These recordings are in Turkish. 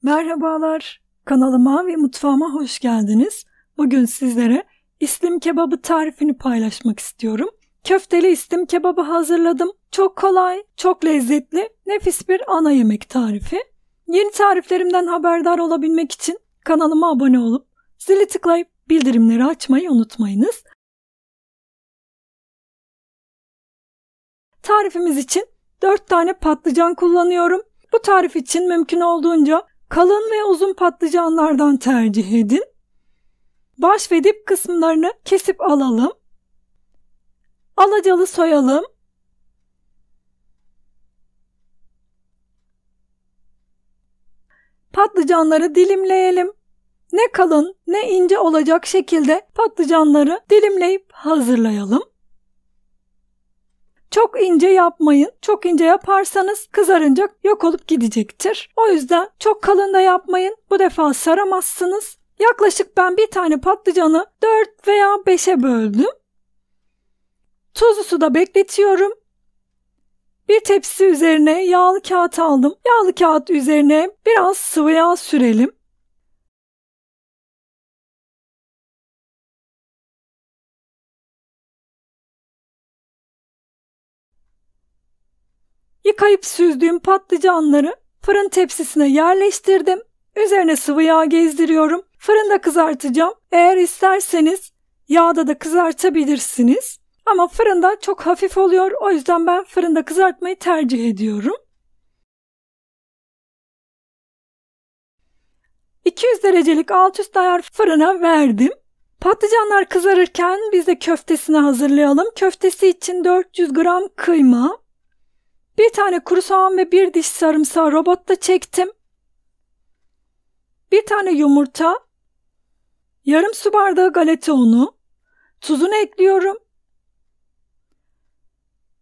Merhabalar, kanalıma ve mutfağıma hoş geldiniz. Bugün sizlere islim kebabı tarifini paylaşmak istiyorum. Köfteli islim kebabı hazırladım. Çok kolay, çok lezzetli, nefis bir ana yemek tarifi. Yeni tariflerimden haberdar olabilmek için kanalıma abone olup zili tıklayıp bildirimleri açmayı unutmayınız. Tarifimiz için 4 tane patlıcan kullanıyorum. Bu tarif için mümkün olduğunca kalın ve uzun patlıcanlardan tercih edin. Baş ve dip kısımlarını kesip alalım. Alacalı soyalım. Patlıcanları dilimleyelim. Ne kalın ne ince olacak şekilde patlıcanları dilimleyip hazırlayalım. Çok ince yapmayın. Çok ince yaparsanız kızarınca yok olup gidecektir. O yüzden çok kalın da yapmayın. Bu defa saramazsınız. Yaklaşık ben bir tane patlıcanı 4 veya 5'e böldüm. Tuzlu suda bekletiyorum. Bir tepsi üzerine yağlı kağıt aldım. Yağlı kağıt üzerine biraz sıvı yağ sürelim. Yıkayıp süzdüğüm patlıcanları fırın tepsisine yerleştirdim. Üzerine sıvı yağ gezdiriyorum. Fırında kızartacağım. Eğer isterseniz yağda da kızartabilirsiniz. Ama fırında çok hafif oluyor. O yüzden ben fırında kızartmayı tercih ediyorum. 200 derecelik alt üst ayar fırına verdim. Patlıcanlar kızarırken biz de köftesini hazırlayalım. Köftesi için 400 gram kıyma, bir tane kuru soğan ve bir diş sarımsağı robotta çektim. Bir tane yumurta, yarım su bardağı galeta unu, tuzunu ekliyorum.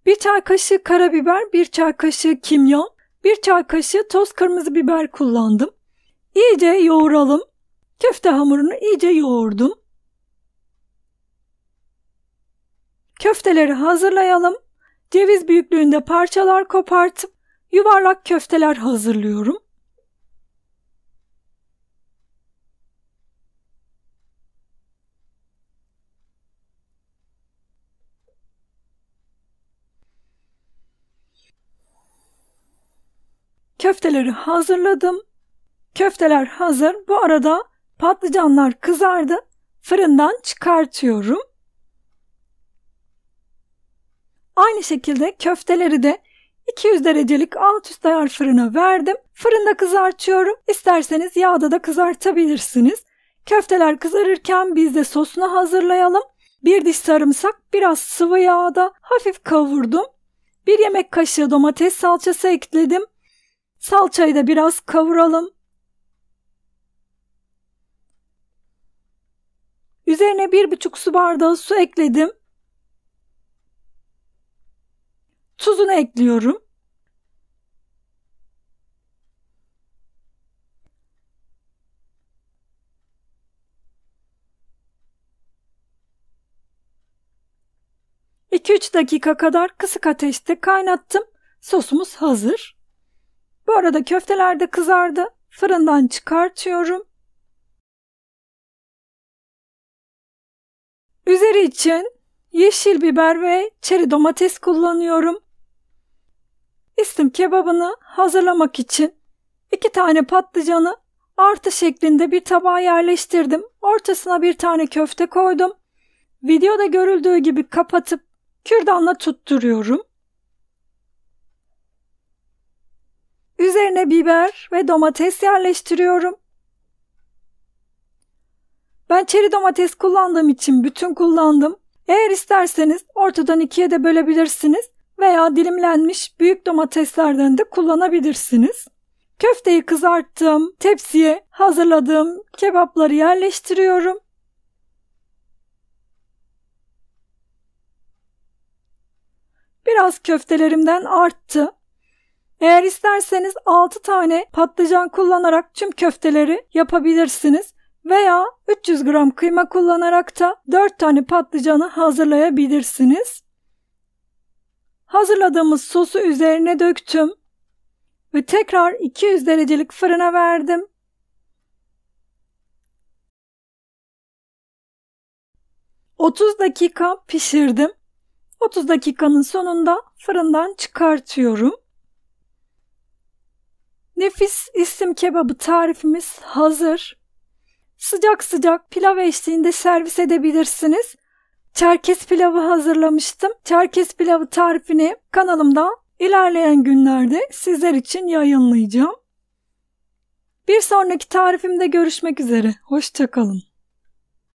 Bir çay kaşığı karabiber, bir çay kaşığı kimyon, bir çay kaşığı toz kırmızı biber kullandım. İyice yoğuralım. Köfte hamurunu iyice yoğurdum. Köfteleri hazırlayalım. Ceviz büyüklüğünde parçalar kopartıp yuvarlak köfteler hazırlıyorum. Köfteleri hazırladım. Köfteler hazır. Bu arada patlıcanlar kızardı. Fırından çıkartıyorum. Aynı şekilde köfteleri de 200 derecelik alt üst ayar fırına verdim. Fırında kızartıyorum. İsterseniz yağda da kızartabilirsiniz. Köfteler kızarırken biz de sosunu hazırlayalım. Bir diş sarımsak, biraz sıvı yağda hafif kavurdum. Bir yemek kaşığı domates salçası ekledim. Salçayı da biraz kavuralım. Üzerine 1,5 su bardağı su ekledim. Tuzunu ekliyorum. (2-3 dakika kadar kısık ateşte kaynattım. Sosumuz hazır. Bu arada köfteler de kızardı. Fırından çıkartıyorum. Üzeri için yeşil biber ve çeri domates kullanıyorum. İslim kebabını hazırlamak için 2 tane patlıcanı artı şeklinde bir tabağa yerleştirdim. Ortasına bir tane köfte koydum. Videoda görüldüğü gibi kapatıp kürdanla tutturuyorum. Üzerine biber ve domates yerleştiriyorum. Ben çeri domates kullandığım için bütün kullandım. Eğer isterseniz ortadan 2'ye de bölebilirsiniz veya dilimlenmiş büyük domateslerden de kullanabilirsiniz. Köfteyi kızarttım. Tepsiye hazırladığım kebapları yerleştiriyorum. Biraz köftelerimden arttı. Eğer isterseniz 6 tane patlıcan kullanarak tüm köfteleri yapabilirsiniz. Veya 300 gram kıyma kullanarak da 4 tane patlıcanı hazırlayabilirsiniz. Hazırladığımız sosu üzerine döktüm. ve tekrar 200 derecelik fırına verdim. ...30 dakika pişirdim. 30 dakikanın sonunda fırından çıkartıyorum. Nefis islim kebabı tarifimiz hazır. Sıcak sıcak pilav eşliğinde servis edebilirsiniz. Çerkez pilavı hazırlamıştım. Çerkez pilavı tarifini kanalımda ilerleyen günlerde sizler için yayınlayacağım. Bir sonraki tarifimde görüşmek üzere. Hoşça kalın.